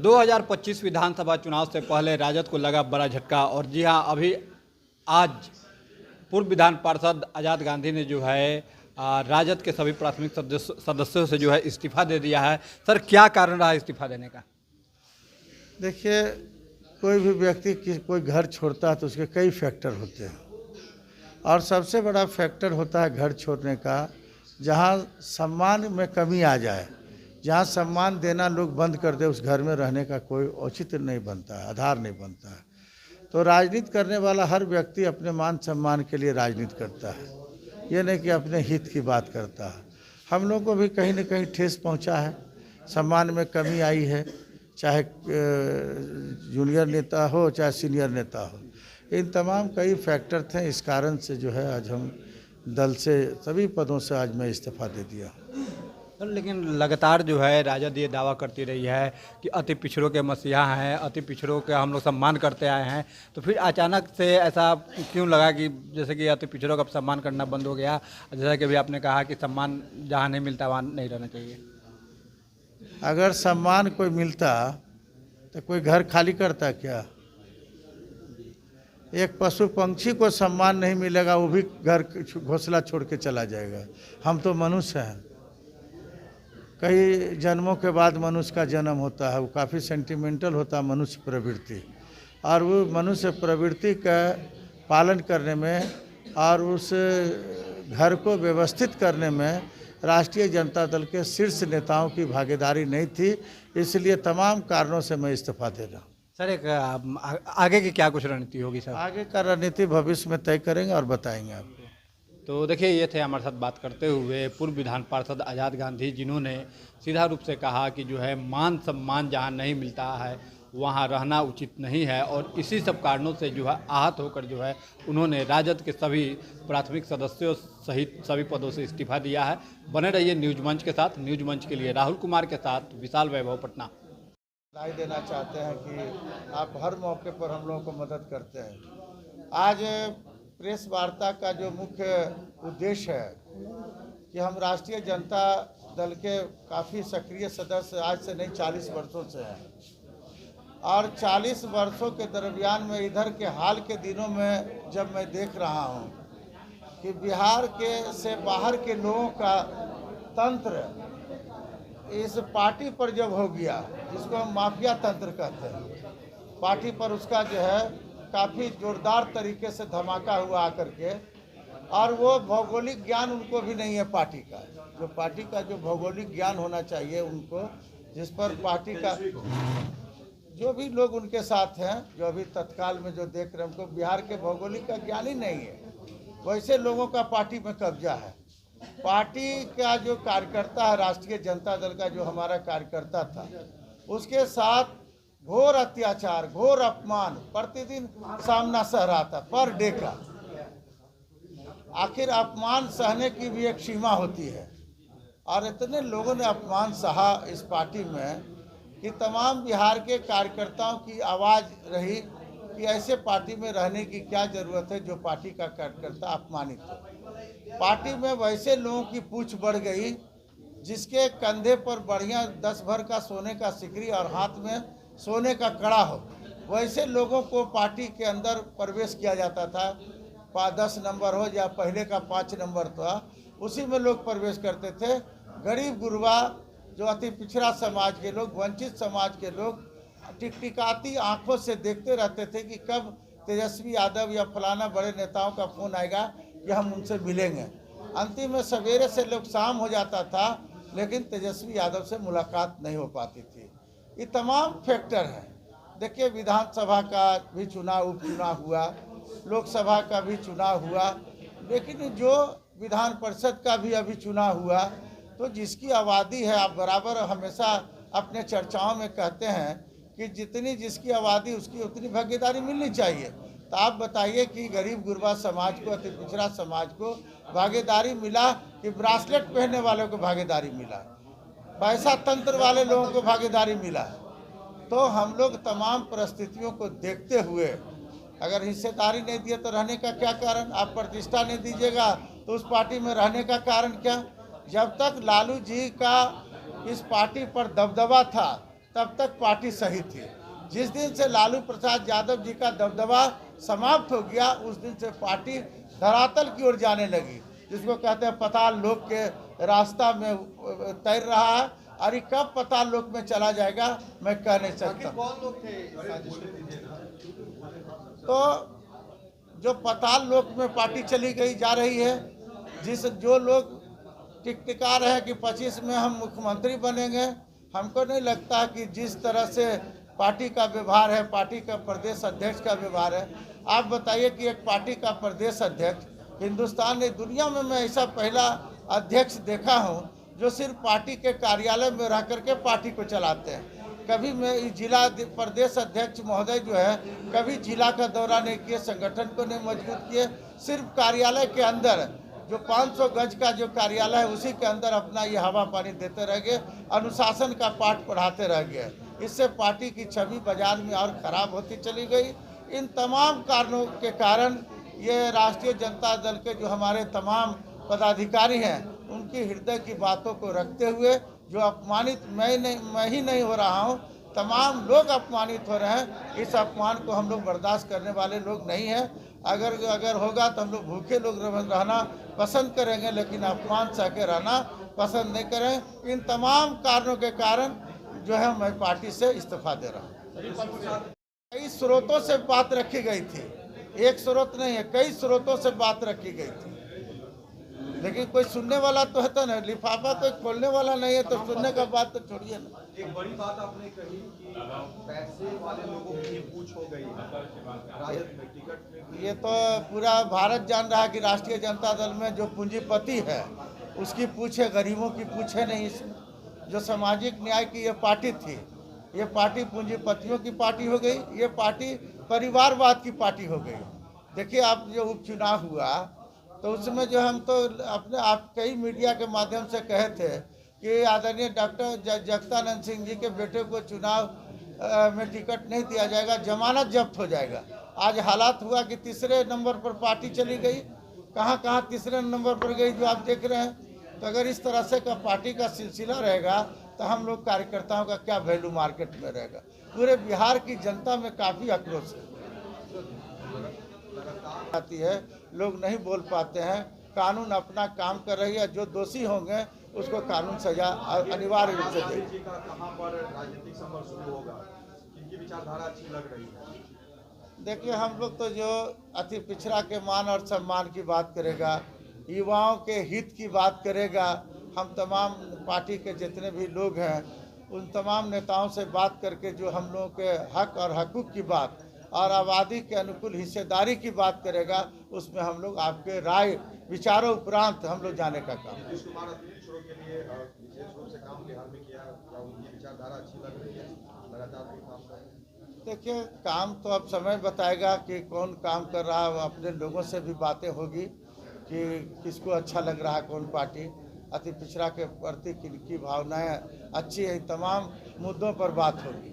2025 विधानसभा चुनाव से पहले राजद को लगा बड़ा झटका। और जी हाँ, अभी आज पूर्व विधान पार्षद आज़ाद गांधी ने जो है राजद के सभी प्राथमिक सदस्यों से जो है इस्तीफा दे दिया है। सर, क्या कारण रहा इस्तीफा देने का? देखिए, कोई भी व्यक्ति कोई घर छोड़ता है तो उसके कई फैक्टर होते हैं और सबसे बड़ा फैक्टर होता है घर छोड़ने का जहाँ सम्मान में कमी आ जाए, जहाँ सम्मान देना लोग बंद कर दे, उस घर में रहने का कोई औचित्य नहीं बनता है, आधार नहीं बनता है। तो राजनीति करने वाला हर व्यक्ति अपने मान सम्मान के लिए राजनीति करता है, ये नहीं कि अपने हित की बात करता है। हम लोग को भी कहीं न कहीं ठेस पहुंचा है, सम्मान में कमी आई है, चाहे जूनियर नेता हो चाहे सीनियर नेता हो। इन तमाम कई फैक्टर थे, इस कारण से जो है आज हम दल से सभी पदों से आज मैं इस्तीफा दे दिया। लेकिन लगातार जो है राजद ये दावा करती रही है कि अति पिछड़ों के मसीहा हैं, अति पिछड़ों के हम लोग सम्मान करते आए हैं, तो फिर अचानक से ऐसा क्यों लगा कि जैसे कि अति पिछड़ों का सम्मान करना बंद हो गया? जैसा कि अभी आपने कहा कि सम्मान जहाँ नहीं मिलता वहाँ नहीं रहना चाहिए। अगर सम्मान कोई मिलता तो कोई घर खाली करता क्या? एक पशु पंछी को सम्मान नहीं मिलेगा, वो भी घर घोंसला छोड़ के चला जाएगा। हम तो मनुष्य हैं, कई जन्मों के बाद मनुष्य का जन्म होता है, वो काफ़ी सेंटिमेंटल होता है मनुष्य प्रवृत्ति, और वो मनुष्य प्रवृत्ति का पालन करने में और उस घर को व्यवस्थित करने में राष्ट्रीय जनता दल के शीर्ष नेताओं की भागीदारी नहीं थी, इसलिए तमाम कारणों से मैं इस्तीफा दे रहा हूँ। सर, एक आगे की क्या कुछ रणनीति होगी सर? आगे का रणनीति भविष्य में तय करेंगे और बताएंगे आपको। तो देखिए, ये थे हमारे साथ बात करते हुए पूर्व विधान पार्षद आज़ाद गांधी, जिन्होंने सीधा रूप से कहा कि जो है मान सम्मान जहाँ नहीं मिलता है वहाँ रहना उचित नहीं है, और इसी सब कारणों से जो है आहत होकर जो है उन्होंने राजद के सभी प्राथमिक सदस्यों सहित सभी पदों से इस्तीफा दिया है। बने रहिए न्यूज मंच के साथ। न्यूज मंच के लिए राहुल कुमार के साथ विशाल वैभव, पटना। राय देना चाहते हैं कि आप हर मौके पर हम लोगों को मदद करते हैं। आज प्रेस वार्ता का जो मुख्य उद्देश्य है कि हम राष्ट्रीय जनता दल के काफ़ी सक्रिय सदस्य आज से नहीं 40 वर्षों से हैं, और 40 वर्षों के दरमियान में इधर के हाल के दिनों में जब मैं देख रहा हूं कि बिहार के से बाहर के लोगों का तंत्र इस पार्टी पर जब हो गया, जिसको हम माफिया तंत्र कहते हैं, पार्टी पर उसका जो है काफ़ी जोरदार तरीके से धमाका हुआ आकर के, और वो भौगोलिक ज्ञान उनको भी नहीं है पार्टी का, जो पार्टी का जो भौगोलिक ज्ञान होना चाहिए उनको, जिस पर पार्टी का जो भी लोग उनके साथ हैं, जो अभी तत्काल में जो देख रहे हैं, उनको बिहार के भौगोलिक का ज्ञान ही नहीं है। वैसे लोगों का पार्टी में कब्जा है। पार्टी का जो कार्यकर्ता है, राष्ट्रीय जनता दल का जो हमारा कार्यकर्ता था, उसके साथ घोर अत्याचार, घोर अपमान प्रतिदिन सामना सह रहा था, पर डे का। आखिर अपमान सहने की भी एक सीमा होती है, और इतने लोगों ने अपमान सहा इस पार्टी में कि तमाम बिहार के कार्यकर्ताओं की आवाज़ रही कि ऐसे पार्टी में रहने की क्या ज़रूरत है जो पार्टी का कार्यकर्ता अपमानित हो। पार्टी में वैसे लोगों की पूछ बढ़ गई जिसके कंधे पर बढ़िया 10 भर का सोने का सिकरी और हाथ में सोने का कड़ा हो, वैसे लोगों को पार्टी के अंदर प्रवेश किया जाता था। 10 नंबर हो या पहले का 5 नंबर था, उसी में लोग प्रवेश करते थे। गरीब गुरबा, जो अति पिछड़ा समाज के लोग, वंचित समाज के लोग टिकटिकाती आंखों से देखते रहते थे कि कब तेजस्वी यादव या फलाना बड़े नेताओं का फ़ोन आएगा कि हम उनसे मिलेंगे। अंतिम में सवेरे से लोग शाम हो जाता था, लेकिन तेजस्वी यादव से मुलाकात नहीं हो पाती थी। ये तमाम फैक्टर हैं। देखिए, विधानसभा का भी चुनाव, उपचुनाव हुआ, लोकसभा का भी चुनाव हुआ, लेकिन जो विधान परिषद का भी अभी चुनाव हुआ, तो जिसकी आबादी है, आप बराबर हमेशा अपने चर्चाओं में कहते हैं कि जितनी जिसकी आबादी उसकी उतनी भागीदारी मिलनी चाहिए। तो आप बताइए कि गरीब गुरबा समाज को, अति पिछड़ा समाज को भागीदारी मिला कि ब्रासलेट पहनने वालों को भागीदारी मिला, पैसा तंत्र वाले लोगों को भागीदारी मिला? तो हम लोग तमाम परिस्थितियों को देखते हुए अगर हिस्सेदारी नहीं दिए तो रहने का क्या कारण? आप प्रतिष्ठा नहीं दीजिएगा तो उस पार्टी में रहने का कारण क्या? जब तक लालू जी का इस पार्टी पर दबदबा था, तब तक पार्टी सही थी। जिस दिन से लालू प्रसाद यादव जी का दबदबा समाप्त हो गया, उस दिन से पार्टी धरातल की ओर जाने लगी, जिसको कहते हैं पाताल लोक के रास्ता में तैर रहा है। और ये कब पाताल लोक में चला जाएगा मैं कह नहीं सकता। कौन लोग थे? तो जो पाताल लोक में पार्टी चली गई जा रही है, जो लोग टिकटिका रहे हैं कि 25 में हम मुख्यमंत्री बनेंगे, हमको नहीं लगता कि जिस तरह से पार्टी का व्यवहार है, पार्टी का प्रदेश अध्यक्ष का व्यवहार है। आप बताइए कि एक पार्टी का प्रदेश अध्यक्ष हिंदुस्तान ने, दुनिया में मैं ऐसा पहला अध्यक्ष देखा हूं जो सिर्फ पार्टी के कार्यालय में रह करके पार्टी को चलाते हैं। कभी मैं जिला प्रदेश अध्यक्ष महोदय जो है कभी जिला का दौरा नहीं किए, संगठन को नहीं मजबूत किए, सिर्फ कार्यालय के अंदर जो 500 गज का जो कार्यालय है उसी के अंदर अपना ये हवा पानी देते रह गए, अनुशासन का पाठ पढ़ाते रह गए। इससे पार्टी की छवि बाजार में और खराब होती चली गई। इन तमाम कारणों के कारण ये राष्ट्रीय जनता दल के जो हमारे तमाम पदाधिकारी हैं, उनकी हृदय की बातों को रखते हुए, जो अपमानित मैं ही नहीं हो रहा हूं, तमाम लोग अपमानित हो रहे हैं। इस अपमान को हम लोग बर्दाश्त करने वाले लोग नहीं हैं। अगर होगा तो हम लोग भूखे लोग रहना पसंद करेंगे, लेकिन अपमान सह के रहना पसंद नहीं करें। इन तमाम कारणों के कारण जो है मैं पार्टी से इस्तीफा दे रहा हूँ। कई स्रोतों से बात रखी गई थी, एक स्रोत नहीं है, कई स्रोतों से बात रखी गई थी, लेकिन कोई सुनने वाला तो है तो नहीं। लिफाफा कोई खोलने वाला नहीं है, तो सुनने का बात तो छोड़िए ना। एक बड़ी बात आपने कही कि पैसे वाले लोगों की पूछ हो गई राजद में, टिकट में। ये तो पूरा भारत जान रहा है कि राष्ट्रीय जनता दल में जो पूंजीपति है उसकी पूछे, गरीबों की पूछे नहीं। इसमें जो सामाजिक न्याय की ये पार्टी थी, ये पार्टी पूंजीपतियों की पार्टी हो गई, ये पार्टी परिवारवाद की पार्टी हो गई। देखिए, आप जो उपचुनाव हुआ तो उसमें जो हम तो आप कई मीडिया के माध्यम से कहे थे कि आदरणीय डॉक्टर जगतानंद सिंह जी के बेटे को चुनाव में टिकट नहीं दिया जाएगा, जमानत जब्त हो जाएगा। आज हालात हुआ कि तीसरे नंबर पर पार्टी चली गई। कहाँ तीसरे नंबर पर गई जो आप देख रहे हैं। तो अगर इस तरह से का पार्टी का सिलसिला रहेगा तो हम लोग कार्यकर्ताओं का क्या वैल्यू मार्केट में रहेगा। पूरे बिहार की जनता में काफ़ी आक्रोश आती है, लोग नहीं बोल पाते हैं। कानून अपना काम कर रही है, जो दोषी होंगे उसको कानून सजा अनिवार्य रूप से देगी। कहां पर राजनीतिक संघर्ष शुरू होगा, किनकी विचारधारा अच्छी लग रही है? देखिए, हम लोग तो जो अति पिछड़ा के मान और सम्मान की बात करेगा, युवाओं के हित की बात करेगा, हम तमाम पार्टी के जितने भी लोग हैं उन तमाम नेताओं से बात करके जो हम लोगों के हक और हकूक़ की बात और आबादी के अनुकूल हिस्सेदारी की बात करेगा, उसमें हम लोग आपके राय विचारों उपरांत हम लोग जाने का काम। नीतीश कुमार अपने पिछड़ों के लिए विशेष रूप से काम बिहार में किया, उनकी विचारधारा अच्छी लग रही है, लगातार काम कर रहे हैं। देखिए, काम तो अब समय बताएगा कि कौन काम कर रहा है। अपने लोगों से भी बातें होगी कि किसको अच्छा लग रहा है, कौन पार्टी अति पिछड़ा के प्रति किनकी भावनाएं अच्छी है, तमाम मुद्दों पर बात होगी।